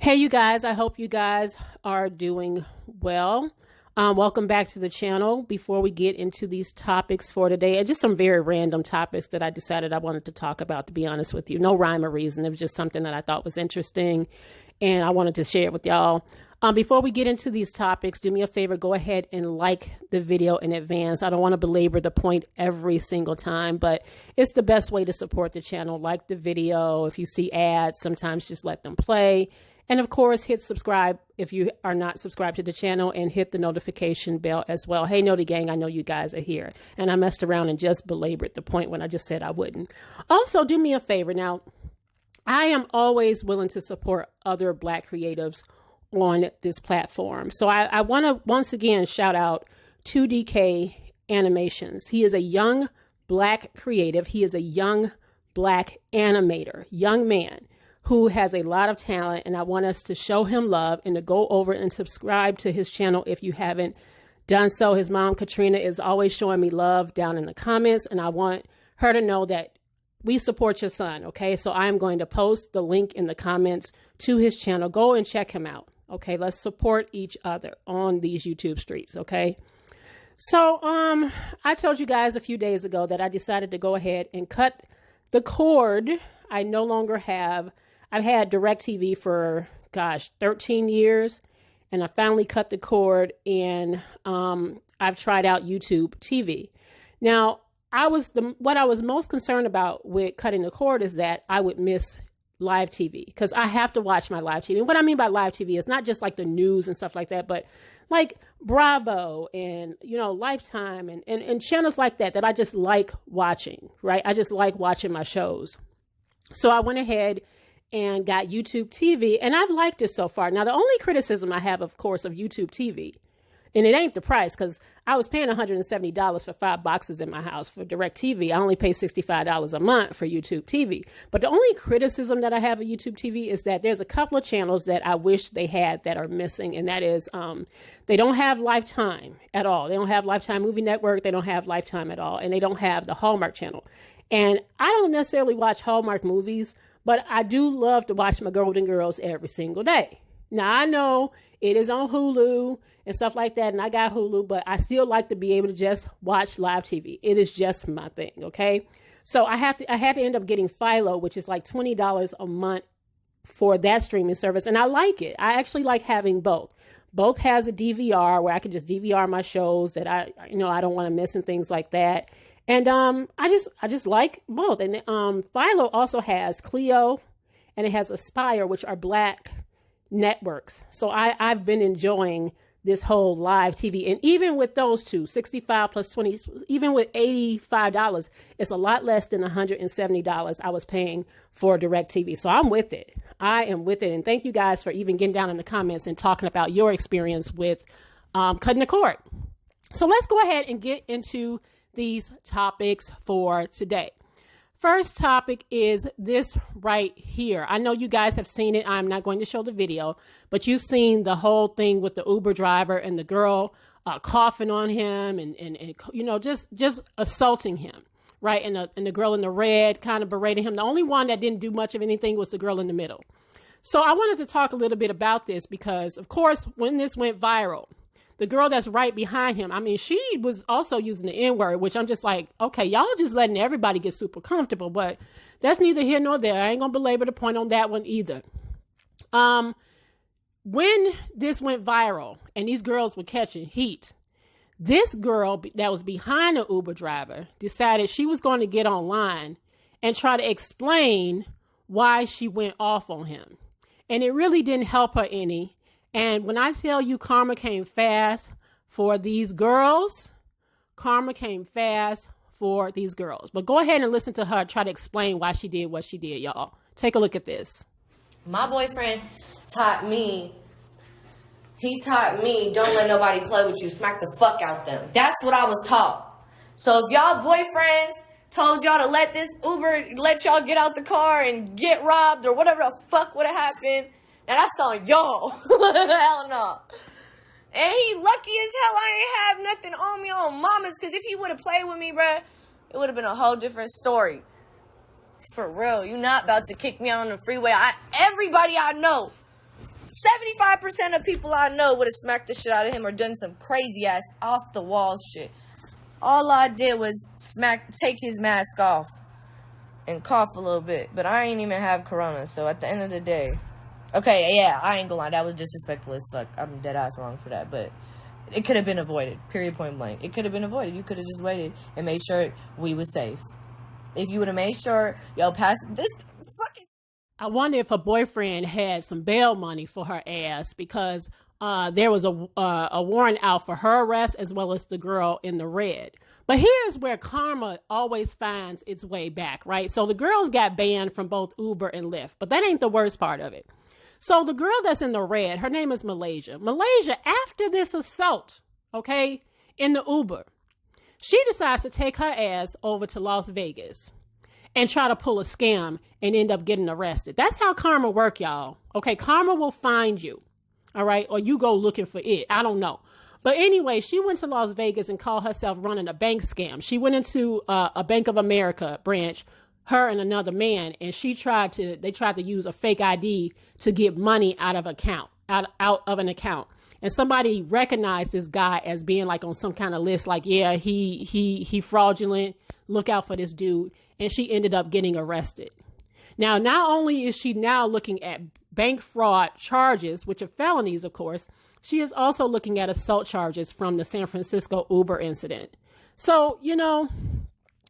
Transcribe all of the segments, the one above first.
Hey, you guys, I hope you guys are doing well. Welcome back to the channel. Before we get into these topics for today, and just some very random topics that I decided I wanted to talk about, to be honest with you. No rhyme or reason. It was just something that I thought was interesting, and I wanted to share it with y'all. Before we get into these topics, do me a favor, go ahead and like the video in advance. I don't want to belabor the point every single time, but it's the best way to support the channel. Like the video. If you see ads, sometimes just let them play. And of course, hit subscribe if you are not subscribed to the channel, and hit the notification bell as well. Hey, Noti Gang, I know you guys are here. And I messed around and just belabored the point when I just said I wouldn't. Also, do me a favor. Now, I am always willing to support other Black creatives on this platform. So I want to once again shout out 2DK Animations. He is a young Black creative. He is a young Black animator, young man who has a lot of talent, and I want us to show him love and to go over and subscribe to his channel if you haven't done so. His mom, Katrina, is always showing me love down in the comments, and I want her to know that we support your son, okay? So I'm going to post the link in the comments to his channel. Go and check him out, okay? Let's support each other on these YouTube streets, okay? So I told you guys a few days ago that I decided to go ahead and cut the cord. I no longer have... I've had DirecTV for, 13 years, and I finally cut the cord, and I've tried out YouTube TV. Now, what I was most concerned about with cutting the cord is that I would miss live TV, because I have to watch my live TV. And what I mean by live TV is not just like the news and stuff like that, but like Bravo and, Lifetime and channels like that I just like watching, right? I just like watching my shows. So I went ahead and got YouTube TV, and I've liked it so far. Now, the only criticism I have, of course, of YouTube TV, and it ain't the price, because I was paying $170 for 5 boxes in my house for DirecTV. I only pay $65 a month for YouTube TV. But the only criticism that I have of YouTube TV is that there's a couple of channels that I wish they had that are missing, and that is they don't have Lifetime at all. They don't have Lifetime Movie Network. They don't have Lifetime at all, and they don't have the Hallmark Channel. And I don't necessarily watch Hallmark movies, but I do love to watch my Golden Girls every single day. Now, I know it is on Hulu and stuff like that, and I got Hulu, but I still like to be able to just watch live TV. It is just my thing, okay? So I had to end up getting Philo, which is like $20 a month for that streaming service, and I like it. I actually like having both. Both has a DVR where I can just DVR my shows that I don't want to miss and things like that. And I just like both. And Philo also has Clio, and it has Aspire, which are Black networks. So I've been enjoying this whole live TV. And even with those two, 65 plus 20, even with $85, it's a lot less than $170 I was paying for DirecTV. So I'm with it. I am with it. And thank you guys for even getting down in the comments and talking about your experience with cutting the cord. So let's go ahead and get into these topics for today. First topic is this right here. I know you guys have seen it. I'm not going to show the video, but you've seen the whole thing with the Uber driver and the girl coughing on him and just assaulting him, right? And the girl in the red kind of berating him. The only one that didn't do much of anything was the girl in the middle. So I wanted to talk a little bit about this because, of course, when this went viral, the girl that's right behind him, I mean, she was also using the N-word, which I'm just like, okay, y'all just letting everybody get super comfortable, but that's neither here nor there. I ain't gonna belabor the point on that one either. When this went viral and these girls were catching heat, this girl that was behind the Uber driver decided she was going to get online and try to explain why she went off on him. And it really didn't help her any. And when I tell you karma came fast for these girls, karma came fast for these girls. But go ahead and listen to her try to explain why she did what she did, y'all. Take a look at this. My boyfriend he taught me, don't let nobody play with you, smack the fuck out them. That's what I was taught. So if y'all boyfriends told y'all to let this Uber, let y'all get out the car and get robbed or whatever the fuck would have happened, now that's on y'all. Hell no. And he lucky as hell I ain't have nothing on me on mamas, because if he would have played with me, bruh, it would have been a whole different story. For real, you not about to kick me out on the freeway. Everybody I know 75% of people I know would have smacked the shit out of him or done some crazy ass off the wall shit. All I did was take his mask off and cough a little bit. But I ain't even have corona, so at the end of the day. Okay, yeah, I ain't gonna lie, that was disrespectful as fuck. I'm dead ass wrong for that, but it could have been avoided. Period, point blank. It could have been avoided. You could have just waited and made sure we was safe. If you would have made sure, pass this fucking... I wonder if her boyfriend had some bail money for her ass, because there was a warrant out for her arrest as well as the girl in the red. But here's where karma always finds its way back, right? So the girls got banned from both Uber and Lyft, but that ain't the worst part of it. So the girl that's in the red, her name is Malaysia. Malaysia, after this assault, okay, in the Uber, she decides to take her ass over to Las Vegas and try to pull a scam and end up getting arrested. That's how karma work, y'all. Okay, karma will find you, all right? Or you go looking for it. I don't know. But anyway, she went to Las Vegas and called herself running a bank scam. She went into a Bank of America branch, her and another man, and they tried to use a fake ID to get money out of an account. And somebody recognized this guy as being like on some kind of list, like, yeah, he fraudulent, look out for this dude. And she ended up getting arrested. Now, not only is she now looking at bank fraud charges, which are felonies, of course, she is also looking at assault charges from the San Francisco Uber incident. So,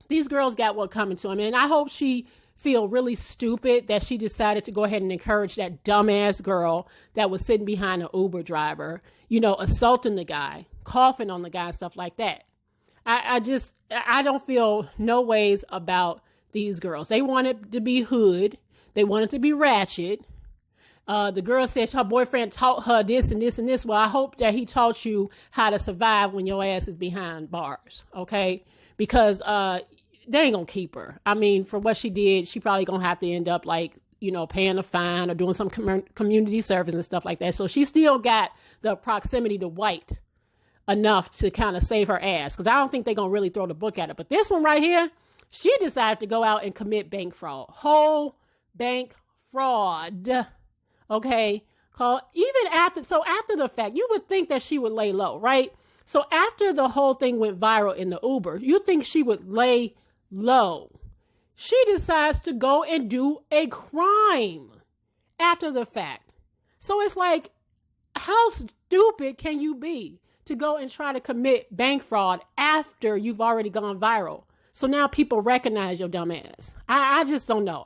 these girls got what coming to them. And I hope she feel really stupid that she decided to go ahead and encourage that dumbass girl that was sitting behind an Uber driver, assaulting the guy, coughing on the guy, and stuff like that. I don't feel no ways about these girls. They wanted to be hood. They wanted to be ratchet. The girl said her boyfriend taught her this and this and this. Well, I hope that he taught you how to survive when your ass is behind bars, okay? Because they ain't gonna keep her. I mean, for what she did, she probably gonna have to end up paying a fine or doing some community service and stuff like that. So she still got the proximity to white enough to kind of save her ass, because I don't think they're gonna really throw the book at her. But this one right here, she decided to go out and commit bank fraud, whole bank fraud. Okay, after the fact, you would think that she would lay low, right? So after the whole thing went viral in the Uber, you think she would lay low. She decides to go and do a crime after the fact. So it's like, how stupid can you be to go and try to commit bank fraud after you've already gone viral? So now people recognize your dumb ass. I just don't know.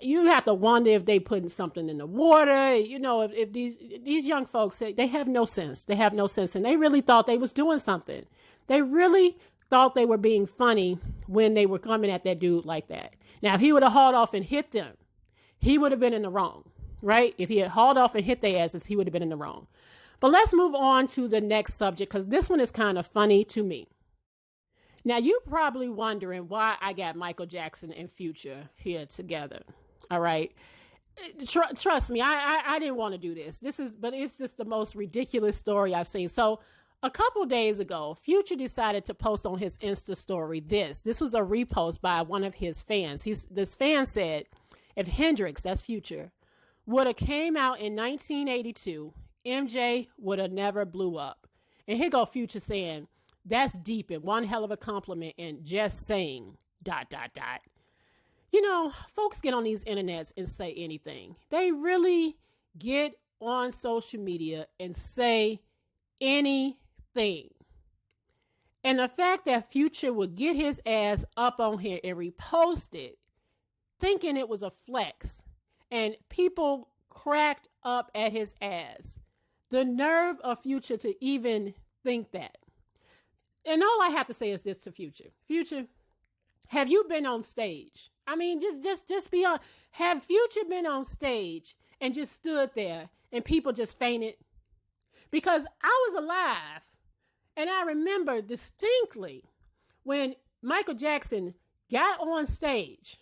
You have to wonder if they putting something in the water. If these young folks, they have no sense. They have no sense. And they really thought they was doing something. They really thought they were being funny when they were coming at that dude like that. Now, if he would have hauled off and hit them, he would have been in the wrong, right? If he had hauled off and hit their asses, he would have been in the wrong. But let's move on to the next subject, because this one is kind of funny to me. Now, you're probably wondering why I got Michael Jackson and Future here together. All right. Trust me, I didn't want to do this. But it's just the most ridiculous story I've seen. So a couple days ago, Future decided to post on his Insta story this. This was a repost by one of his fans. This fan said, if Hendrix, that's Future, would have came out in 1982, MJ would have never blew up. And here go Future saying, that's deep and one hell of a compliment and just saying, ... Folks get on these internets and say anything. They really get on social media and say anything. And the fact that Future would get his ass up on here and repost it, thinking it was a flex, and people cracked up at his ass. The nerve of Future to even think that. And all I have to say is this to Future. Future, have you been on stage? I mean, just be on. Have Future been on stage and just stood there and people just fainted? Because I was alive and I remember distinctly when Michael Jackson got on stage,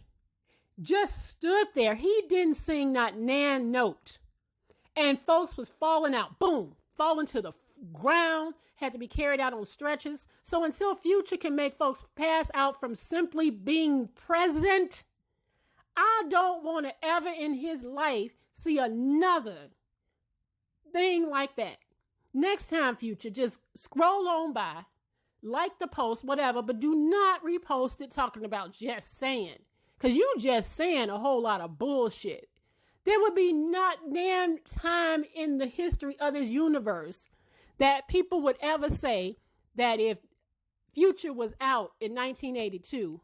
just stood there. He didn't sing not nan note. And folks was falling out. Boom. Falling to the ground. Had to be carried out on stretchers. So until Future can make folks pass out from simply being present, I don't want to ever in his life see another thing like that. Next time, Future, just scroll on by, like the post, whatever, but do not repost it talking about just saying. Because you just saying a whole lot of bullshit. There would be not damn time in the history of this universe that people would ever say that if Future was out in 1982,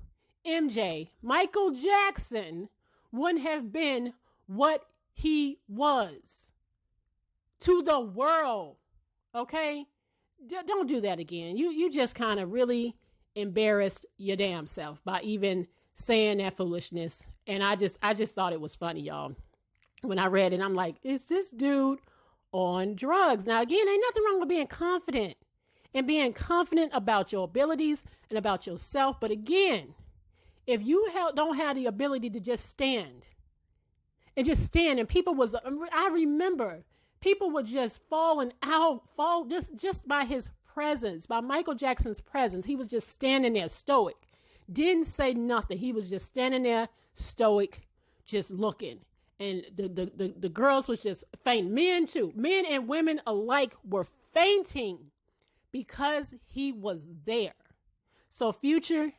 MJ, Michael Jackson, wouldn't have been what he was to the world. Okay? Don't do that again. You just kind of really embarrassed your damn self by even saying that foolishness. And I just thought it was funny, y'all. When I read it, I'm like, is this dude on drugs? Now, again, ain't nothing wrong with being confident and being confident about your abilities and about yourself. But again, if you don't have the ability to just stand and people was, I remember people were just fall just by his presence, by Michael Jackson's presence. He was just standing there stoic, didn't say nothing. He was just standing there stoic, just looking. And the girls was just fainting. Men too. Men and women alike were fainting because he was there. So Future,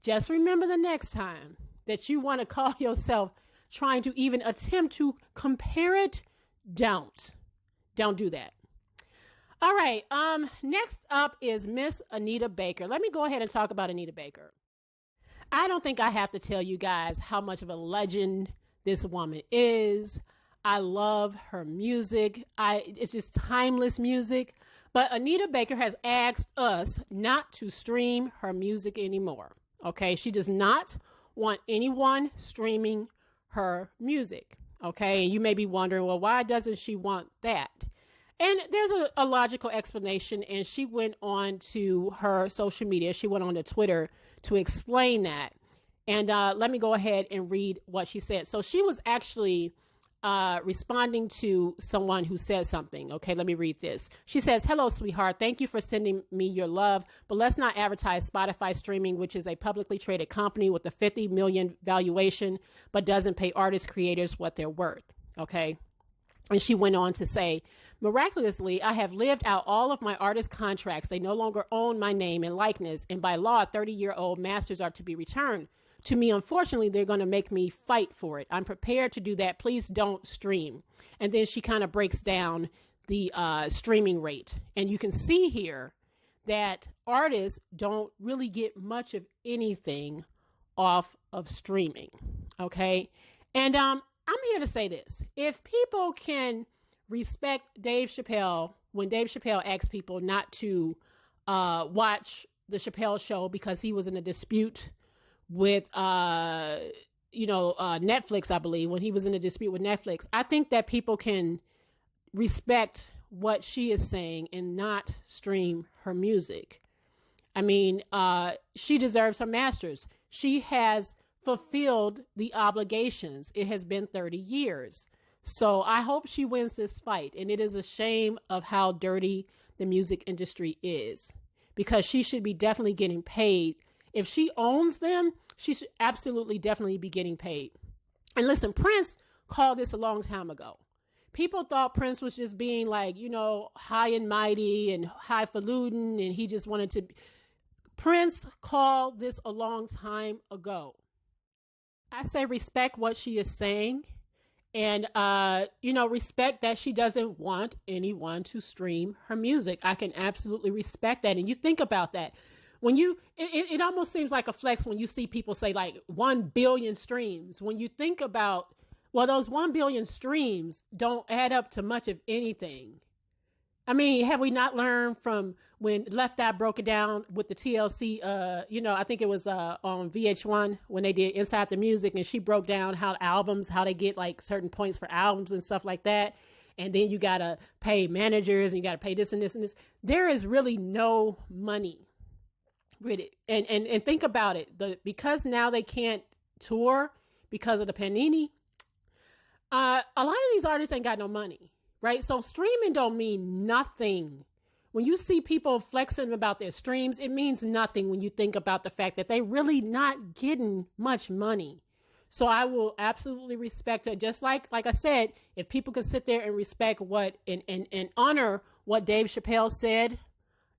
just remember the next time that you want to call yourself trying to even attempt to compare it, don't do that. All right. Next up is Miss Anita Baker. Let me go ahead and talk about Anita Baker. I don't think I have to tell you guys how much of a legend this woman is. I love her music. It's just timeless music. But Anita Baker has asked us not to stream her music anymore. Okay, she does not want anyone streaming her music. Okay, and you may be wondering, well, why doesn't she want that? And there's a logical explanation, and she went on to her social media. She went on to Twitter to explain that. And let me go ahead and read what she said. So she was actually responding to someone who said something. Okay, let me read this. She says, "Hello, sweetheart. Thank you for sending me your love, but let's not advertise Spotify streaming, which is a publicly traded company with a 50 million valuation, but doesn't pay artist creators what they're worth." Okay. And she went on to say, "Miraculously, I have lived out all of my artist contracts. They no longer own my name and likeness, and by law, 30-year-old masters are to be returned to me. Unfortunately, they're going to make me fight for it. I'm prepared to do that. Please don't stream." And then she kind of breaks down the streaming rate. And you can see here that artists don't really get much of anything off of streaming. Okay. And I'm here to say this. If people can respect Dave Chappelle, when Dave Chappelle asks people not to watch the Chappelle Show because he was in a dispute with, Netflix, I believe, when he was in a dispute with Netflix, I think that people can respect what she is saying and not stream her music. I mean, she deserves her masters. She has fulfilled the obligations. It has been 30 years. So I hope she wins this fight. And it is a shame of how dirty the music industry is, because she should be definitely getting paid. If she owns them, she should absolutely definitely be getting paid. And listen, Prince called this a long time ago. People thought Prince was just being like, high and mighty and highfalutin, and he just wanted to. Prince called this a long time ago. I say respect what she is saying, and, respect that she doesn't want anyone to stream her music. I can absolutely respect that. And you think about that. When it almost seems like a flex when you see people say like 1 billion streams. When you think about, well, those 1 billion streams don't add up to much of anything. I mean, have we not learned from when Left Eye broke it down with the TLC, I think it was on VH1 when they did Inside the Music, and she broke down how they get like certain points for albums and stuff like that. And then you got to pay managers and you got to pay this and this and this. There is really no money. Really. And think about it. Because now they can't tour because of the Panini, a lot of these artists ain't got no money. Right? So streaming don't mean nothing. When you see people flexing about their streams, it means nothing when you think about the fact that they really not getting much money. So I will absolutely respect it. Just like I said, if people can sit there and respect what and honor what Dave Chappelle said,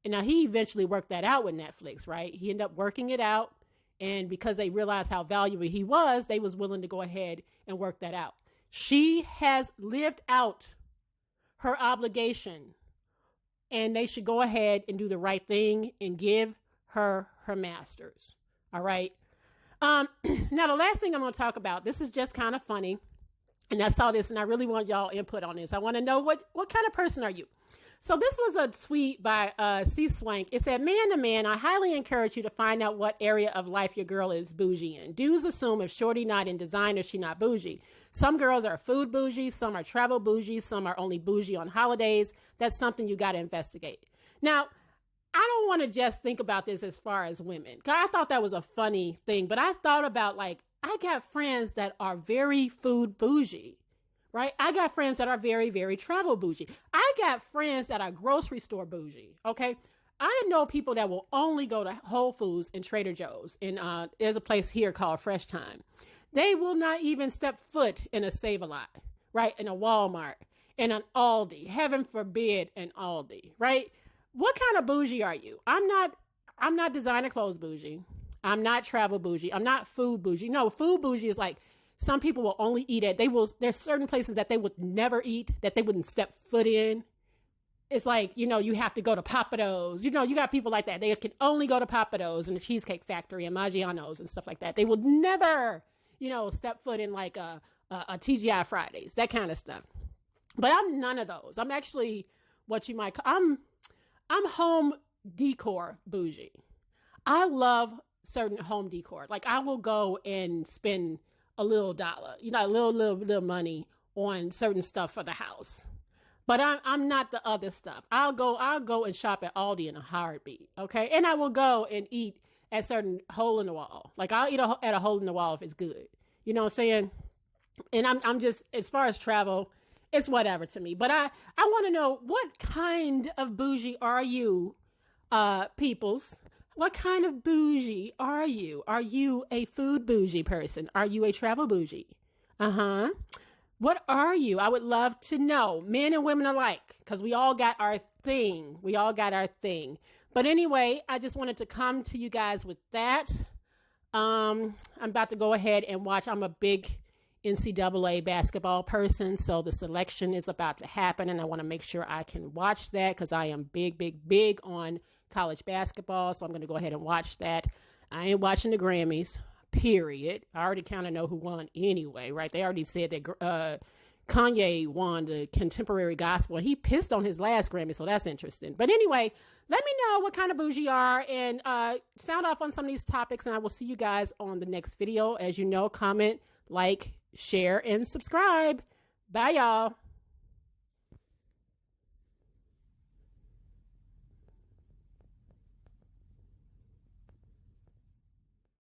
and now he eventually worked that out with Netflix, right? He ended up working it out, and because they realized how valuable he was, they was willing to go ahead and work that out. She has lived out her obligation, and they should go ahead and do the right thing and give her her masters. All right. Now, the last thing I'm going to talk about, this is just kind of funny. And I saw this and I really want y'all input on this. I want to know what kind of person are you? So this was a tweet by C Swank. It said, man to man, I highly encourage you to find out what area of life your girl is bougie in. Dudes assume if shorty not in designer, she not bougie. Some girls are food bougie, some are travel bougie, some are only bougie on holidays. That's something you got to investigate. Now, I don't want to just think about this as far as women. I thought that was a funny thing, but I thought about I got friends that are very food bougie, right? I got friends that are very, very travel bougie. I got friends that are grocery store bougie, okay? I know people that will only go to Whole Foods and Trader Joe's. And there's a place here called Fresh Time. They will not even step foot in a Save-A-Lot, right? In a Walmart, in an Aldi. Heaven forbid an Aldi, right? What kind of bougie are you? I'm not designer clothes bougie. I'm not travel bougie. I'm not food bougie. No, food bougie is like some people will only eat at. There's certain places that they would never eat, that they wouldn't step foot in. It's like, you have to go to Papados. You got people like that. They can only go to Papados and the Cheesecake Factory and Maggiano's and stuff like that. They will never, step foot in like a TGI Fridays, that kind of stuff. But I'm none of those. I'm actually what you might call, I'm home decor bougie. I love certain home decor. Like I will go and spend a little dollar, a little money on certain stuff for the house. But I'm not the other stuff. I'll go and shop at Aldi in a heartbeat. Okay. And I will go and eat at certain hole in the wall. Like I'll eat at a hole in the wall if it's good. You know what I'm saying? And I'm just, as far as travel, it's whatever to me. But I want to know, what kind of bougie are you, peoples? What kind of bougie are you? Are you a food bougie person? Are you a travel bougie? What are you? I would love to know, men and women alike, because we all got our thing. But anyway, I just wanted to come to you guys with that. I'm about to go ahead and watch. I'm a big NCAA basketball person, so the selection is about to happen, and I want to make sure I can watch that because I am big on college basketball, so I'm going to go ahead and watch that. I ain't watching the Grammys, period. I already kind of know who won anyway, right? They already said that Kanye won the contemporary gospel, and he pissed on his last Grammy, so that's interesting. But anyway, let me know what kind of bougie you are, and sound off on some of these topics, and I will see you guys on the next video. As you know, comment, like, share, and subscribe. Bye, y'all.